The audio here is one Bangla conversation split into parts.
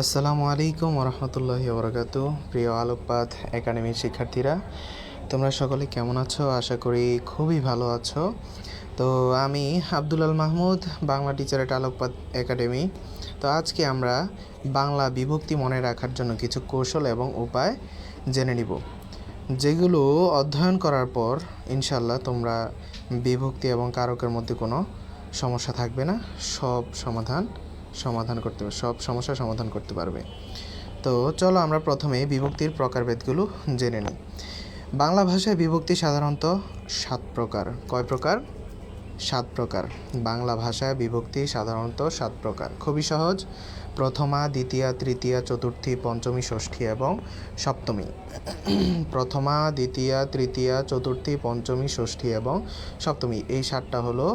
আসসালামু আলাইকুম রহমতুল্লাহি ওবরাকাতু। প্রিয় আলোকপাত একাডেমির শিক্ষার্থীরা, তোমরা সকলে কেমন আছো? আশা করি খুবই ভালো আছো। তো আমি আব্দুল আল মাহমুদ, বাংলা টিচার এট আলোকপাত একাডেমি। তো আজকে আমরা বাংলা বিভক্তি মনে রাখার জন্য কিছু কৌশল এবং উপায় জেনে নিব, যেগুলো অধ্যয়ন করার পর ইনশাল্লাহ তোমরা বিভক্তি এবং কারকের মধ্যে কোনো সমস্যা থাকবে না, সব সমস্যার সমাধান করতে পারবে। তো চলো আমরা প্রথমে বিভক্তির প্রকারভেদগুলো জেনে নিই। বাংলা ভাষায় বিভক্তি সাধারণত 7 প্রকার। কয় প্রকার? 7 প্রকার। বাংলা ভাষায় বিভক্তি সাধারণত 7 প্রকার। খুবই সহজ: প্রথমা, দ্বিতীয়া, তৃতীয়া, চতুর্থী, পঞ্চমী, ষষ্ঠী এবং সপ্তমী। প্রথমা, দ্বিতীয়া, তৃতীয়া, চতুর্থী, পঞ্চমী, ষষ্ঠী এবং সপ্তমী, এই 7টা হলো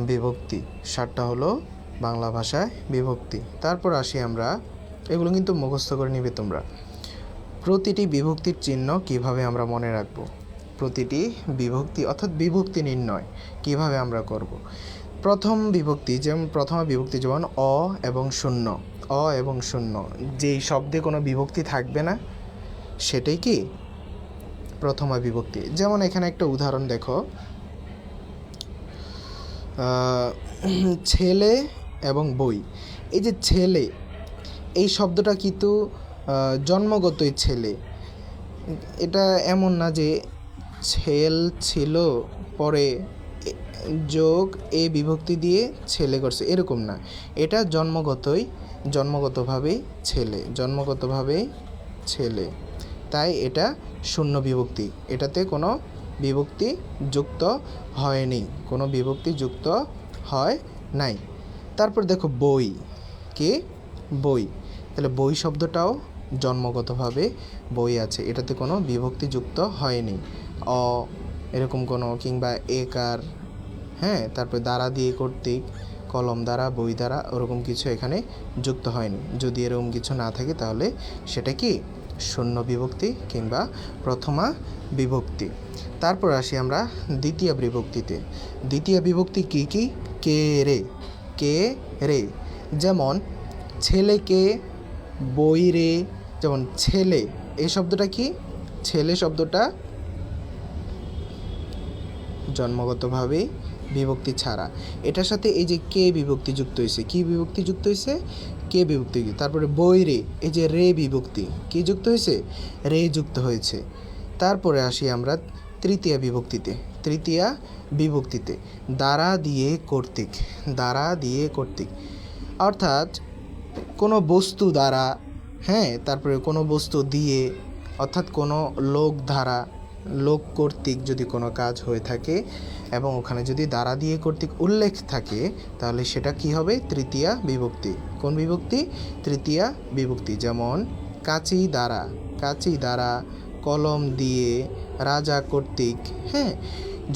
বিভক্তি। 7টা হলো বাংলা ভাষায় বিভক্তি। তারপর আসি আমরা, এগুলো কিন্তু মুখস্থ করে নিবে তোমরা। প্রতিটি বিভক্তির চিহ্ন কিভাবে আমরা মনে রাখবো, প্রতিটি বিভক্তি অর্থাৎ বিভক্তি নির্ণয় কিভাবে আমরা করব। প্রথমা বিভক্তি যেমন অ এবং শূন্য। অ এবং শূন্য, যেই শব্দে কোনো বিভক্তি থাকবে না সেটাই কি প্রথমা বিভক্তি। যেমন এখানে একটা উদাহরণ দেখো, ছেলে এবং বই। এই যে ছেলে, এই শব্দটা কিন্তু জন্মগতই ছেলে। এটা এমন না যে ছিল পরে যোগ এ বিভক্তি দিয়ে ছেলে করছে, এরকম না। এটা জন্মগতভাবেই ছেলে, তাই এটা শূন্য বিভক্তি। এটাতে কোনো বিভক্তি যুক্ত হয়নি, হয় নাই। তারপর দেখো বই, বই, তাহলে বই শব্দটাও জন্মগতভাবে বই আছে, এটাতে কোনো বিভক্তি যুক্ত হয়নি। এরকম কোনো, কিংবা একার, হ্যাঁ, তারপরে দ্বারা দিয়ে কর্তৃক, কলম দ্বারা, বই দ্বারা, ওরকম কিছু এখানে যুক্ত হয়নি। যদি এরকম কিছু না থাকে তাহলে সেটা কি শূন্য বিভক্তি কিংবা প্রথমা বিভক্তি। তারপর আসি আমরা দ্বিতীয় বিভক্তিতে। দ্বিতীয় বিভক্তি কি? কে রে। যেমন ছেলেকে, বই রে। যেমন ছেলে, এই শব্দটা কি? ছেলে শব্দটা জন্মগতভাবেই বিভক্তি ছাড়া। এটার সাথে এই যে কে বিভক্তি যুক্ত হয়েছে, কি বিভক্তি যুক্ত হয়েছে? কে বিভক্তি। তারপরে বই রে, এই যে রে বিভক্তি, কি যুক্ত হয়েছে? রে যুক্ত হয়েছে। তারপরে আসি আমরা তৃতীয় বিভক্তিতে। দ্বারা দিয়ে কর্তৃক, অর্থাৎ কোনো বস্তু দ্বারা, হ্যাঁ, তারপরে কোনো বস্তু দিয়ে, অর্থাৎ কোনো লোক কর্তৃক যদি কোনো কাজ হয়ে থাকে এবং ওখানে যদি দ্বারা দিয়ে কর্তৃক উল্লেখ থাকে, তাহলে সেটা কি হবে? তৃতীয়া বিভক্তি। কোন বিভক্তি? তৃতীয়া বিভক্তি। যেমন কাঁচি দ্বারা, কলম দিয়ে, রাজা কর্তৃক, হ্যাঁ,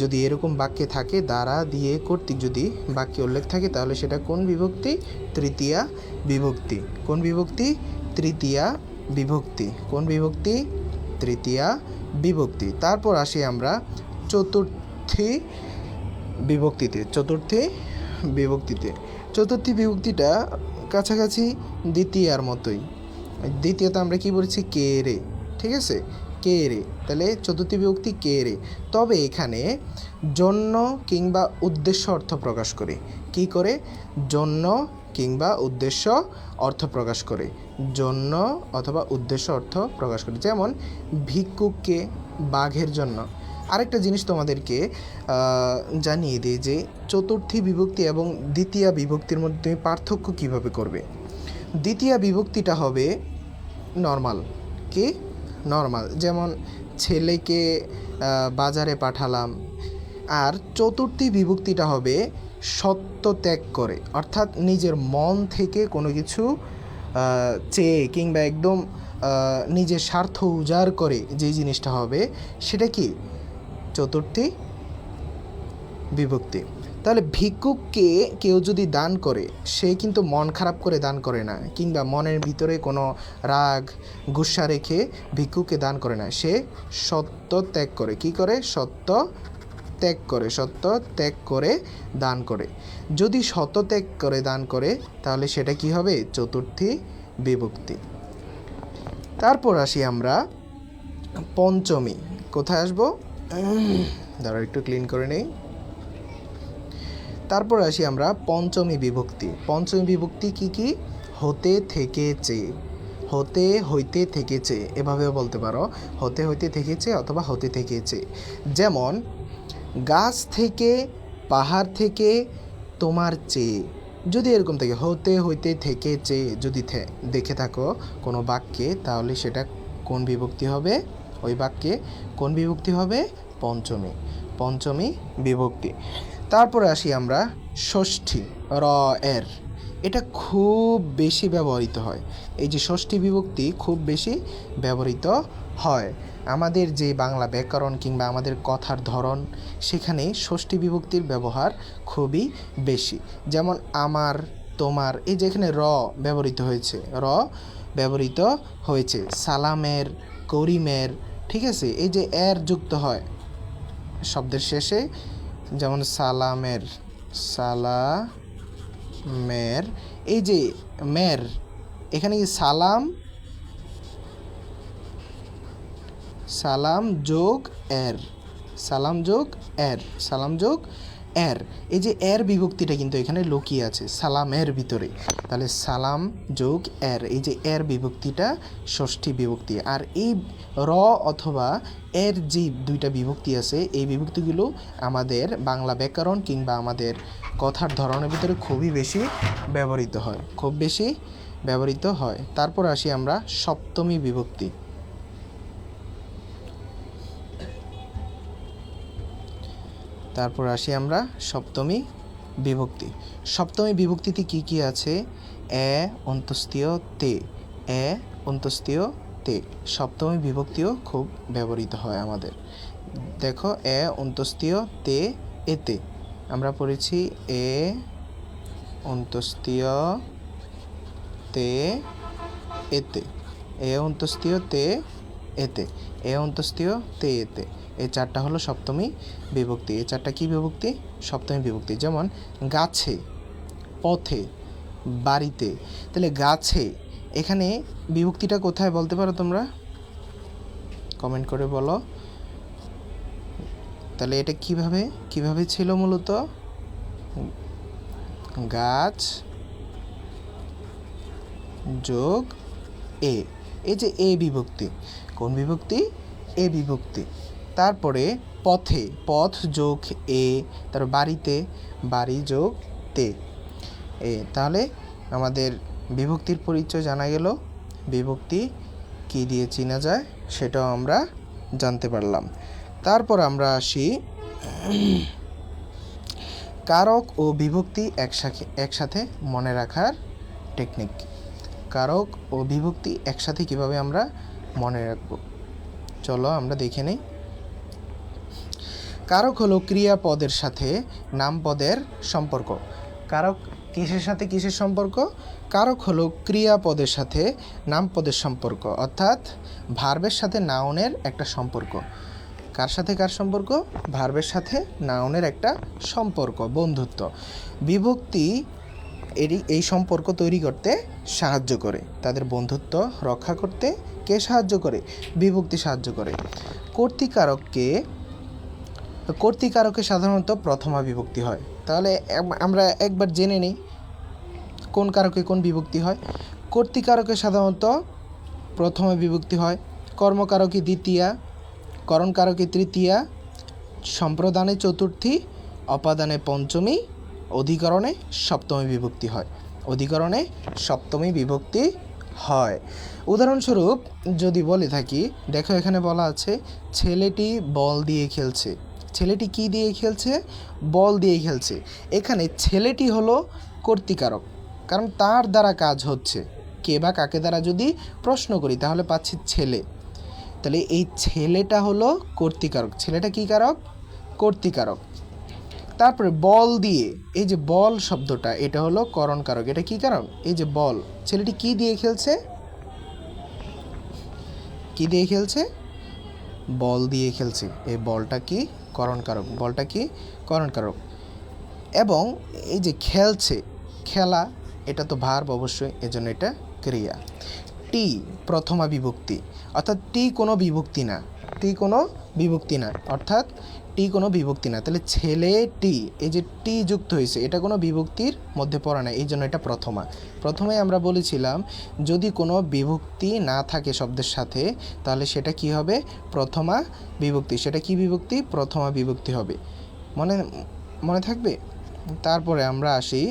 যদি এরকম বাক্যে থাকে, দ্বারা দিয়ে কর্তৃক যদি বাক্যে উল্লেখ থাকে, তাহলে সেটা কোন বিভক্তি? তৃতীয়া বিভক্তি। কোন বিভক্তি? তৃতীয়া বিভক্তি। কোন বিভক্তি? তৃতীয়া বিভক্তি। তারপর আসি আমরা চতুর্থী বিভক্তিতে। চতুর্থী বিভক্তিটা কাছাকাছি দ্বিতীয়ার মতোই। দ্বিতীয়তে আমরা কি বলছি? কে রে, ঠিক আছে, কে রে। তাহলে চতুর্থী বিভক্তি কে রে, তবে এখানে জন্য কিংবা উদ্দেশ্য অর্থ প্রকাশ করে। কি করে? জন্য কিংবা উদ্দেশ্য অর্থ প্রকাশ করে। জন্য অথবা উদ্দেশ্য অর্থ প্রকাশ করে। যেমন ভিক্ষুককে, বাঘের জন্য। আরেকটা জিনিস তোমাদেরকে জানিয়ে দিই যে চতুর্থী বিভক্তি এবং দ্বিতীয় বিভক্তির মধ্যে পার্থক্য কিভাবে করবে। দ্বিতীয় বিভক্তিটা হবে নর্মাল। কি? নর্মাল। যেমন ছেলেকে বাজারে পাঠালাম। আর চতুর্থী বিভক্তিটা হবে সত্য ত্যাগ করে, অর্থাৎ নিজের মন থেকে কোনো কিছু চেয়ে কিংবা একদম নিজের স্বার্থ উজাড় করে যে জিনিসটা হবে, সেটা কি? চতুর্থী বিভক্তি। তাহলে ভিক্ষুককে কেউ যদি দান করে, সে কিন্তু মন খারাপ করে দান করে না, কিংবা মনের ভিতরে কোনো রাগ গুসা রেখে ভিক্ষুককে দান করে না, সে সত্য ত্যাগ করে। কি করে? সত্য ত্যাগ করে দান করে। যদি সত্য ত্যাগ করে দান করে, তাহলে সেটা কি হবে? চতুর্থী বিভক্তি। তারপর আসি আমরা পঞ্চমী। কোথায় আসবো? দাঁড়াও একটু ক্লিন করে নেই। তারপর আসি আমরা পঞ্চমী বিভক্তি। পঞ্চমী বিভক্তি কি কি? হতে, থেকেছে, হতে, হইতে, থেকেছে, এভাবেও বলতে পারো। হতে, হইতে, থেকেছে অথবা হতে, থেকেছে। যেমন গাছ থেকে, পাহাড় থেকে, তোমার চেয়ে, যদি এরকম থাকে হতে, হইতে, থেকেছে যদি দেখে থাকো কোনো বাক্যে, তাহলে সেটা কোন বিভক্তি হবে? ওই বাক্যে কোন বিভক্তি হবে? পঞ্চমী, পঞ্চমী বিভক্তি। তারপরে আসি আমরা ষষ্ঠী, র এর। এটা খুব বেশি ব্যবহৃত হয়। এই যে ষষ্ঠী বিভক্তি খুব বেশি ব্যবহৃত হয় আমাদের যে বাংলা ব্যাকরণ কিংবা আমাদের কথার ধরন, সেখানে ষষ্ঠী বিভক্তির ব্যবহার খুবই বেশি। যেমন আমার, তোমার, এই যে এখানে র ব্যবহৃত হয়েছে, র ব্যবহৃত হয়েছে। সালামের, করিমের, ঠিক আছে? এই যে এর যুক্ত হয় শব্দের শেষে, যেমন সালামের, সালামের, এই যে মের, এখানে সালাম, সালাম যোগ এর, সালাম যোগ এর, সালাম যোগ এর, এই যে এর বিভক্তিটা কিন্তু এখানে লুকিয়ে আছে সালামের ভিতরে। তাহলে সালাম যোগ এর, এই যে এর বিভক্তিটা ষষ্ঠী বিভক্তি। আর এই র অথবা এর যে দুইটা বিভক্তি আছে, এই বিভক্তিগুলো আমাদের বাংলা ব্যাকরণ কিংবা আমাদের কথার ধরনের ভিতরে খুবই বেশি ব্যবহৃত হয়, খুব বেশি ব্যবহৃত হয়। তারপর আসি আমরা সপ্তমী বিভক্তি। তারপর আসি আমরা সপ্তমী বিভক্তি। সপ্তমী বিভক্তিতে কি কি আছে? এ অন্তস্তীয় তে, এ অন্তস্তীয় তে। সপ্তমী বিভক্তিও খুব ব্যবহৃত হয় আমাদের। দেখো এ অন্তস্তীয় তে, এতে। আমরা পড়েছি এ অন্তস্তীয় তে, এতে, এ অন্তস্তীয় তে, এতে, এ অন্তস্তীয় তে, এতে। এই চারটা হলো সপ্তমী বিভক্তি। এই চারটা কি বিভক্তি? সপ্তমী বিভক্তি। যেমন গাছে, পথে, বাড়িতে। তাহলে গাছে, এখানে বিভক্তিটা কোথায় বলতে পারো তোমরা? কমেন্ট করে বলো। তাহলে এটা কিভাবে ছিল মূলত? গাছ যোগ এ, এই যে এ বিভক্তি। কোন বিভক্তি? এ বিভক্তি। তারপরে পথে, পথ যোগ এ। তারপর বাড়িতে, বাড়ি যোগ তে, এ। তাহলে আমাদের বিভক্তির পরিচয় জানা গেল। বিভক্তি কি দিয়ে চেনা যায় সেটাও আমরা জানতে পারলাম। তারপর আমরা আসি কারক ও বিভক্তি একসাথে মনে রাখার টেকনিক। কারক ও বিভক্তি একসাথে কিভাবে আমরা মনে রাখব, চলো আমরা দেখে নিই। কারক হলো ক্রিয়াপদের সাথে নামপদের সম্পর্ক। কারক কিসের সাথে কিসের সম্পর্ক? কারক হলো ক্রিয়াপদের সাথে নামপদের সম্পর্ক, অর্থাৎ ভার্বের সাথে নাউনের একটা সম্পর্ক। কার সাথে কার সম্পর্ক? ভার্বের সাথে নাউনের একটা সম্পর্ক, বন্ধুত্ব। বিভক্তি এই সম্পর্ক তৈরি করতে সাহায্য করে, তাদের বন্ধুত্ব রক্ষা করতে কে সাহায্য করে? বিভক্তি সাহায্য করে। কর্তৃকারকে সাধারণত প্রথমা বিভক্তি হয়। তাহলে আমরা একবার জেনে নিই কোন কারকে কোন বিভক্তি হয়। কর্তৃকারকে সাধারণত প্রথমা বিভক্তি হয়, কর্মকারকে দ্বিতীয়া, করণকারকে তৃতীয়া, সম্প্রদানে চতুর্থী, অপাদানে পঞ্চমী, অধিকরণে সপ্তমী বিভক্তি হয়। অধিকরণে সপ্তমী বিভক্তি হয়। উদাহরণস্বরূপ যদি বলে থাকি, দেখো এখানে বলা আছে ছেলেটি বল দিয়ে খেলছে। ছেলেটি কি দিয়ে খেলছে? বল দিয়ে খেলছে। এখানে ছেলেটি হলো কর্তৃকারক, কারণ তার দ্বারা কাজ হচ্ছে। কে বা কাকে দ্বারা যদি প্রশ্ন করি তাহলে পাচ্ছি ছেলে। তাহলে এই ছেলেটা হলো কর্তৃকারক। ছেলেটা কী কারক? কর্তৃকারক। তারপরে বল দিয়ে, এই যে বল শব্দটা, এটা হলো করণকারক। এটা কি কারণ? এই যে বল, ছেলেটি কি দিয়ে খেলছে? কি দিয়ে খেলছে? বল দিয়ে খেলছে। এই বলটা কি? করণকারক। বলটা কি? করণকারক। এবং এই যে খেলছে, খেলা, এটা তো ভার্ব অবশ্যই, এজন্য এটা ক্রিয়া। টি প্রথমা বিভক্তি, অর্থাৎ টি কোনো বিভক্তি না, টি কোনো বিভক্তি না, অর্থাৎ টি কোনো বিভক্তি না। তাহলে ছেলেটি, এই যে টি যুক্ত হয়েছে, এটা কোনো বিভক্তির মধ্যে পড়ে না, এই জন্য এটা প্রথমা। প্রথমে আমরা বলেছিলাম যদি কোনো বিভক্তি না থাকে শব্দের সাথে তাহলে সেটা কি হবে? প্রথমা বিভক্তি। সেটা কি বিভক্তি? প্রথমা বিভক্তি হবে। মনে মনে থাকবে? তারপরে আমরা আসি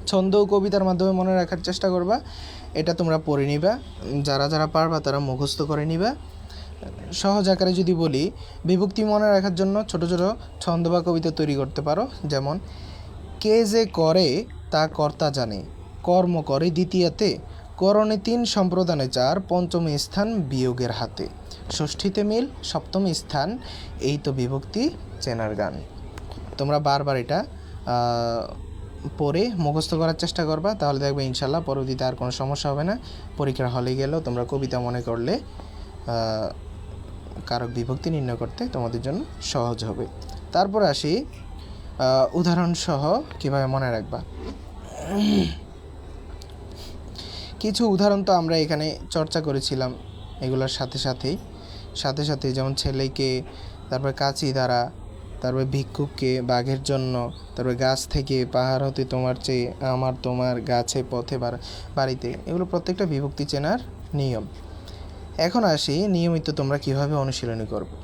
ছন্দ ও কবিতার মাধ্যমে মনে রাখার চেষ্টা করবা। এটা তোমরা পড়ে নিবা, যারা যারা পারবা তারা মুখস্থ করে নিবা। সহজ আকারে যদি বলি, বিভক্তি মনে রাখার জন্য ছোট ছোট ছন্দ বা কবিতা তৈরি করতে পারো। যেমন কে যে করে তা কর্তা জানে, কর্ম করে দ্বিতীয়াতে, করণে 3 সম্প্রদানে 4, পঞ্চমী স্থান বিয়োগের হাতে, ষষ্ঠীতে মিল, সপ্তমী স্থান, এই তো বিভক্তি চেনার গান। তোমরা বারবার এটা পড়ে মুখস্থ করার চেষ্টা করবা, তাহলে দেখবে ইনশাল্লাহ পরবর্তীতে আর কোনো সমস্যা হবে না। পরীক্ষার হলে গেলেও তোমরা কবিতা মনে করলে কারক বিভক্তি নির্ণয় করতে তোমাদের জন্য সহজ হবে। তারপর আসি উদাহরণ সহ কীভাবে মনে রাখবা। কিছু উদাহরণ তো আমরা এখানে চর্চা করেছিলাম, এগুলোর সাথে সাথে যেমন ছেলেকে, তারপরে কাচি দ্বারা, তারপরে ভিক্ষুককে, বাঘের জন্য, তারপরে গাছ থেকে, পাহাড় হতে তোমার চেয়ে, আমার তোমার, গাছে, পথে, বাড়িতে, এগুলো প্রত্যেকটা বিভক্তি চেনার নিয়ম। এখন আসি নিয়মিত তোমরা কিভাবে অনুশীলনী করবে।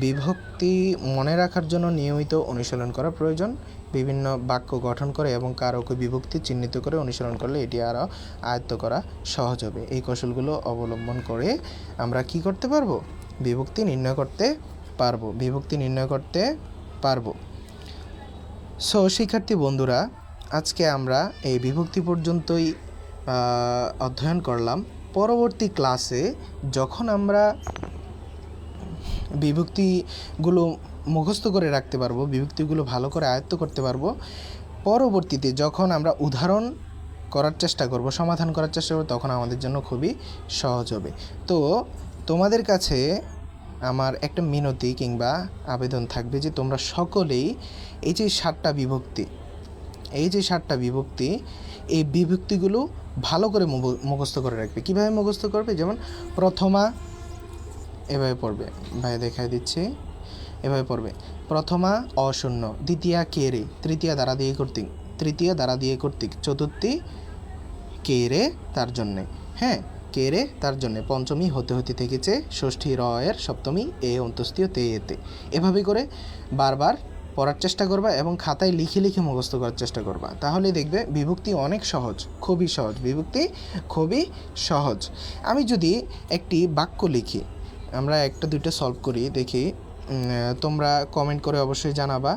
বিভক্তি মনে রাখার জন্য নিয়মিত অনুশীলন করা প্রয়োজন। বিভিন্ন বাক্য গঠন করে এবং কারক বিভক্তি চিহ্নিত করে অনুশীলন করলে এটি আরও আয়ত্ত করা সহজ হবে। এই কৌশলগুলো অবলম্বন করে আমরা কি করতে পারবো? বিভক্তি নির্ণয় করতে পারবো। সো শিক্ষার্থী বন্ধুরা, আজকে আমরা এই বিভক্তি পর্যন্তই অধ্যয়ন করলাম। পরবর্তী ক্লাসে যখন আমরা বিভক্তিগুলো মুখস্থ করে রাখতে পারবো, বিভক্তিগুলো ভালো করে আয়ত্ত করতে পারবো, পরবর্তীতে যখন আমরা উদাহরণ করার চেষ্টা করব, সমাধান করার চেষ্টা করব, তখন আমাদের জন্য খুবই সহজ হবে। তো তোমাদের কাছে আমার একটা মিনতি কিংবা আবেদন থাকবে যে তোমরা সকলেই এই যে 7টা বিভক্তি, এই বিভক্তিগুলো ভালো করে মুখস্থ করে রাখবে। কীভাবে মুখস্থ করবে? যেমন প্রথমা এভাবে পড়বে, ভাই দেখাই দিচ্ছি, এভাবে পড়বে। প্রথমা অশূন্য, দ্বিতীয়া কে রে, তৃতীয়া দ্বারা দিয়ে কর্তৃক, চতুর্থী কে রে তার জন্যে, কে রে তার জন্যে, পঞ্চমী হতে থেকেছে, ষষ্ঠী র এর, সপ্তমী এ অন্তস্তীয় তে এতে। এভাবে করে বারবার পড়ার চেষ্টা করবা এবং খাতায় লিখে মুখস্থ করার চেষ্টা করবা, তাহলে দেখবে বিভক্তি অনেক সহজ, খুবই সহজ, বিভক্তি খুবই সহজ। আমি যদি একটি বাক্য লিখি, আমরা একটা দুইটা সলভ করি দেখি, তোমরা কমেন্ট করে অবশ্যই জানাবা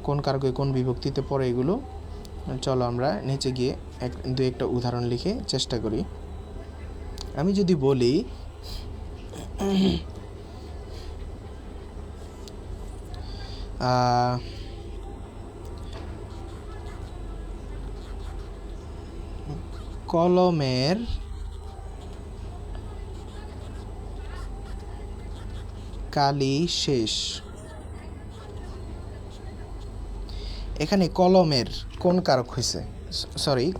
কোন কারকে কোন বিভক্তিতে পড়ে এগুলো। চলো আমরা নিচে গিয়ে একটা উদাহরণ লিখে চেষ্টা করি। আমি যদি বলি কলমের কালি শেষ। এখানে কলমের কোন কারক হয়েছে,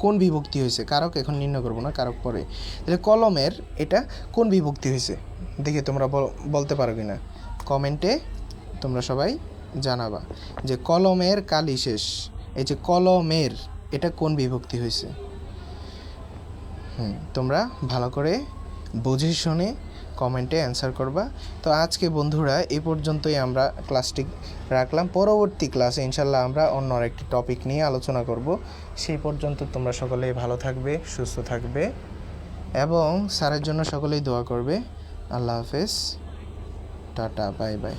কোন বিভক্তি হয়েছে, কারক এখন নির্ণয় করবো না, কারক পরে। তাহলে কলমের এটা কোন বিভক্তি হয়েছে দেখে তোমরা বলতে পারো কিনা কমেন্টে তোমরা সবাই জানাবা যে কলমের কালি শেষ, এই যে কলমের এটা কোন বিভক্তি হয়েছে। তোমরা ভালো করে বুঝে শুনে কমেন্টে অ্যান্সার করবা। তো আজকে বন্ধুরা এই পর্যন্তই আমরা ক্লাসটি রাখলাম। পরবর্তী ক্লাসে ইনশাল্লাহ আমরা অন্য আরেকটি টপিক নিয়ে আলোচনা করব। সেই পর্যন্ত তোমরা সকলেই ভালো থাকবে, সুস্থ থাকবে এবং স্যারের জন্য সকলেই দোয়া করবে। আল্লাহ হাফেজ, টাটা, বাই বাই।